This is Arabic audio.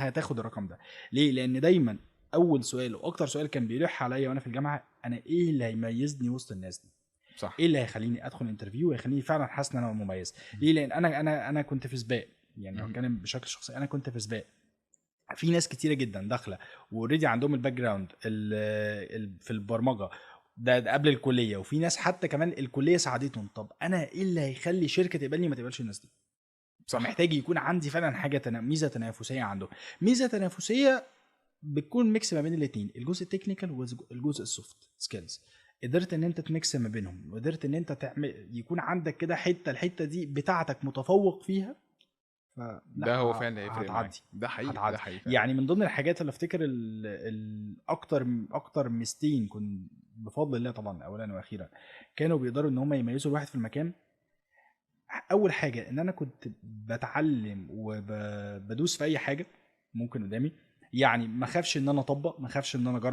هتاخد الرقم ده. ليه؟ لان دايما اول سؤال واكتر سؤال كان بيلح عليا وانا في الجامعه، انا ايه اللي هيميزني وسط الناس دي؟ صح. ايه اللي هيخليني ادخل انترفيو ويخليني فعلا حاسس ان انا مميز؟ ليه؟ لان انا كنت في سباق. يعني لو اتكلم بشكل شخصي، انا كنت في سباق. في ناس كتيره جدا داخله واوريدي عندهم الباك جراوند في البرمجه ده قبل الكليه، وفي ناس حتى كمان الكليه ساعدتهم. طب انا ايه اللي هيخلي شركه تقبلني ما تقبلش الناس دي؟ صح. فمحتاج يكون عندي فعلا حاجه ميزه تنافسيه عنده. ميزه تنافسيه بتكون ميكس ما بين الاثنين، الجزء التكنيكال والجزء السوفت سكيلز. قدرت ان انت تميكس ما بينهم، وقدرت ان انت تعمل يكون عندك كده حته الحته دي بتاعتك متفوق فيها، ده فلا هو فعلا اللي هيفرق معاك. هتعدي. ده حقيقي، ده هتعدي. حقيقي فعلا. يعني من ضمن الحاجات اللي افتكر اكتر ميزتين كنت بفضل الله طبعا اولا واخيرا كانوا بيقدروا ان هم يميزوا الواحد في المكان. اول حاجه ان انا كنت بتعلم وبدوس في اي حاجه ممكن قدامي. يعني ما خافش ان انا اطبق، ما خافش ان انا اجرب.